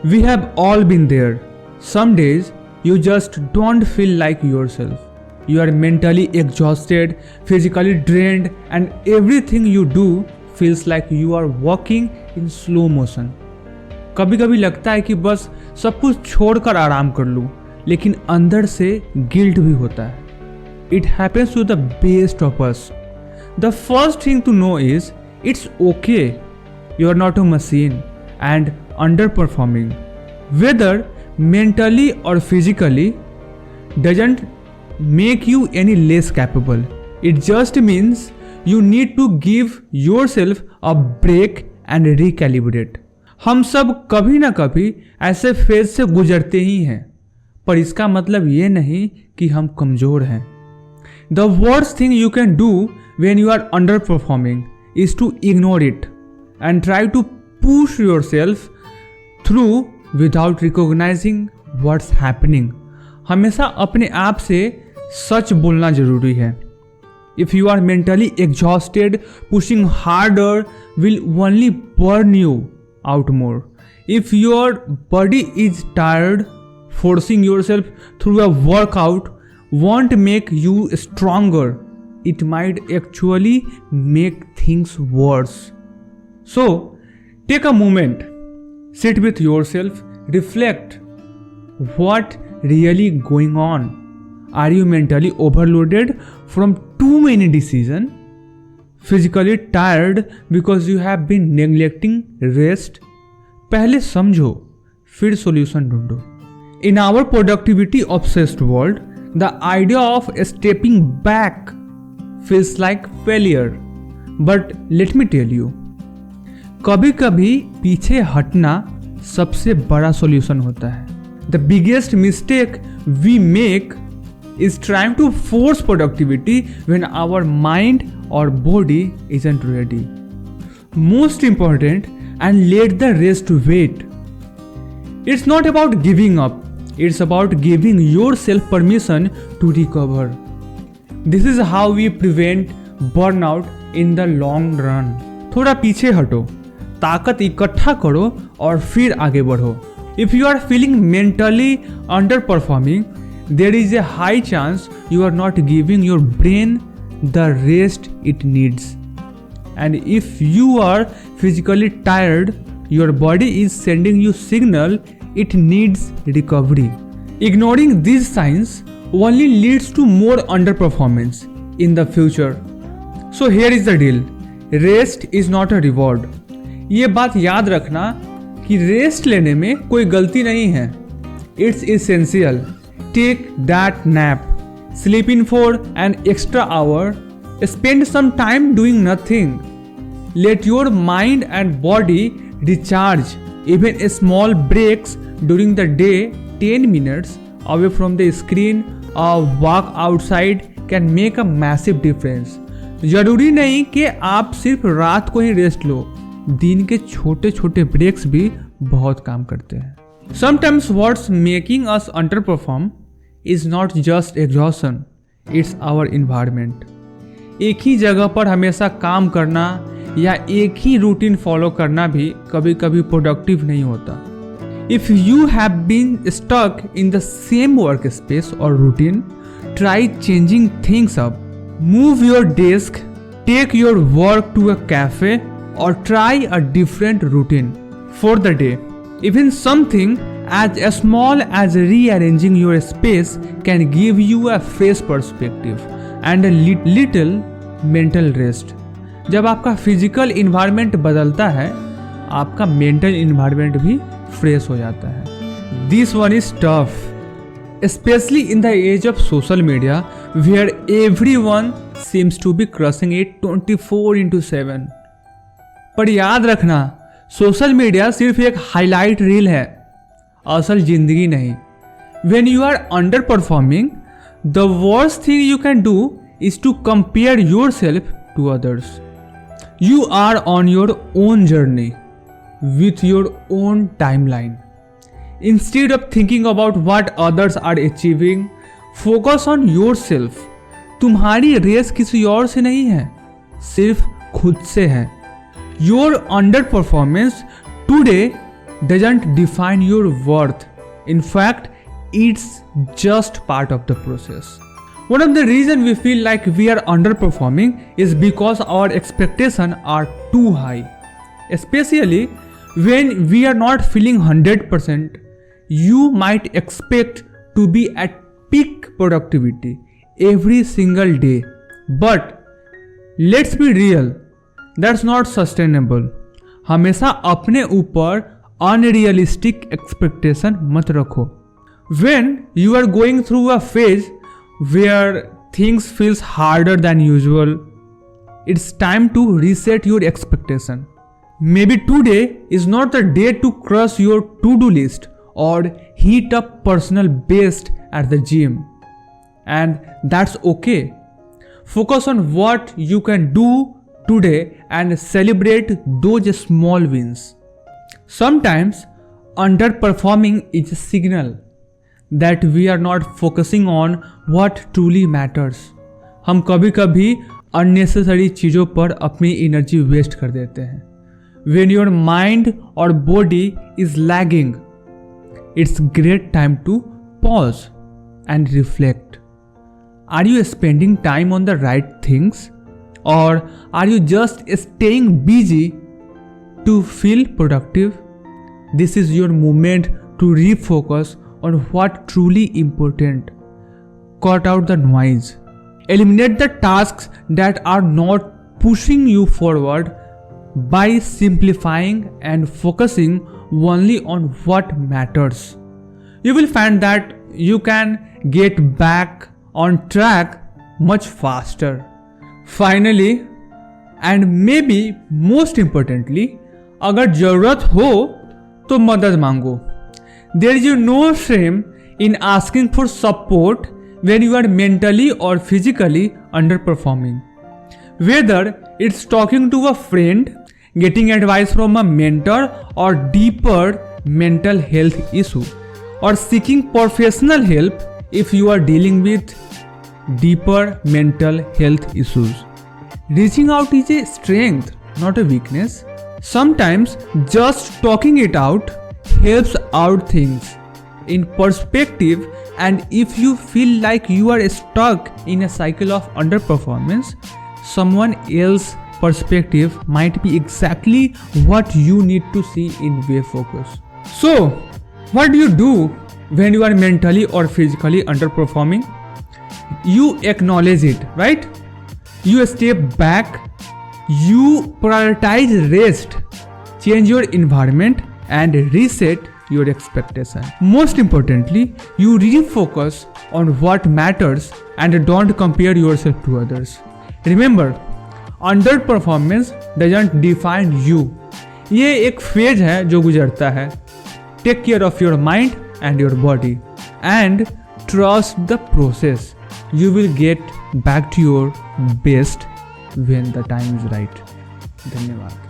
We have all been there. Some days you just don't feel like yourself. You are mentally exhausted, physically drained, and everything you do feels like you are walking in slow motion. कभी कभी लगता है कि बस सब कुछ छोड़कर आराम कर लूं, लेकिन अंदर से गिल्ट भी होता है. It happens to the best of us. The first thing to know is it's okay. You are not a machine and underperforming, whether mentally or physically, doesn't make you any less capable. It just means you need to give yourself a break and recalibrate. हम सब कभी ना कभी ऐसे phase से गुजरते ही हैं, पर इसका मतलब ये नहीं कि हम कमज़ोर हैं. The worst thing you can do when you are underperforming is to ignore it and try to push yourself through without recognizing what's happening. हमेशा अपने आप से सच बोलना जरूरी है. If you are mentally exhausted, pushing harder will only burn you out more. If your body is tired, forcing yourself through a workout won't make you stronger. It might actually make things worse. So, take a moment, sit with yourself, reflect. What really going on? Are you mentally overloaded from too many decisions? Physically tired because you have been neglecting rest? पहले समझो, फिर solution ढूंढो. In our productivity obsessed world, the idea of stepping back feels like failure. But let me tell you, कभी कभी पीछे हटना सबसे बड़ा सॉल्यूशन होता है. The biggest mistake we make is trying to force productivity when our mind or body isn't ready. Most important, and let the rest wait. It's not about giving up. It's about giving yourself permission to recover. This is how we prevent burnout in the long run. थोड़ा पीछे हटो, ताकत इकट्ठा करो और फिर आगे बढ़ो. If you are feeling mentally underperforming, there is a high chance you are not giving your brain the rest it needs. And if you are physically tired, your body is sending you signal it needs recovery. Ignoring these signs only leads to more underperformance in the future. So here is the deal. Rest is not a reward. ये बात याद रखना कि rest लेने में कोई गलती नहीं है. It's essential. Take that nap. Sleep in for an extra hour. Spend some time doing nothing. Let your mind and body recharge. Even small breaks during the day, 10 minutes away from the screen or walk outside can make a massive difference. जरूरी नहीं कि आप सिर्फ रात को ही rest लो. दिन के छोटे छोटे ब्रेक्स भी बहुत काम करते हैं. Sometimes what's making us underperform is not just exhaustion, it's our environment. एक ही जगह पर हमेशा काम करना या एक ही रूटीन फॉलो करना भी कभी कभी प्रोडक्टिव नहीं होता. If you have been stuck in the same workspace or routine, try changing things up. Move your desk, take your work to a cafe, or try a different routine for the day. Even something as small as rearranging your space can give you a fresh perspective and a little mental rest. जब आपका physical environment बदलता है, आपका mental environment भी fresh हो जाता है. This one is tough, especially in the age of social media where everyone seems to be crushing it 24/7. पर याद रखना, सोशल मीडिया सिर्फ एक हाईलाइट रील है, असल जिंदगी नहीं. When you are underperforming, the worst thing you can do is to compare yourself to others. You are on your own journey with your own timeline. Instead of thinking about what others are achieving, focus on yourself. तुम्हारी race किसी और से नहीं है, सिर्फ खुद से है. Your underperformance today doesn't define your worth. In fact, it's just part of the process. One of the reasons we feel like we are underperforming is because our expectations are too high. Especially when we are not feeling 100%, you might expect to be at peak productivity every single day. But let's be real, that's not sustainable. हमेशा अपने ऊपर unrealistic expectation मत रखो. When you are going through a phase where things feels harder than usual, it's time to reset your expectation. Maybe today is not the day to crush your to-do list or heat up personal best at the gym. And that's okay. Focus on what you can do today and celebrate those small wins. Sometimes underperforming is a signal that we are not focusing on what truly matters. हम कभी कभी unnecessary चीज़ों पर अपनी energy waste कर देते हैं. When your mind or body is lagging, it's great time to pause and reflect. Are you spending time on the right things, or are you just staying busy to feel productive? This is your moment to refocus on what truly important. Cut out the noise. Eliminate the tasks that are not pushing you forward by simplifying and focusing only on what matters. You will find that you can get back on track much faster. Finally, and maybe most importantly, अगर जरूरत हो तो मदद मांगो. There is no shame in asking for support when you are mentally or physically underperforming. Whether it's talking to a friend, getting advice from a mentor, or deeper mental health issue, or seeking professional help if you are dealing with deeper mental health issues. Reaching out is a strength, not a weakness. Sometimes just talking it out helps out things in perspective, and if you feel like you are stuck in a cycle of underperformance, someone else's perspective might be exactly what you need to see in way focus. So, what do you do when you are mentally or physically underperforming? You acknowledge it, right? You step back, you prioritize rest, change your environment, and reset your expectation. Most importantly, you refocus on what matters and don't compare yourself to others. Remember, underperformance doesn't define you. ये एक phase है जो गुजरता है. Take care of your mind and your body and trust the process. You will get back to your best when the time is right. धन्यवाद.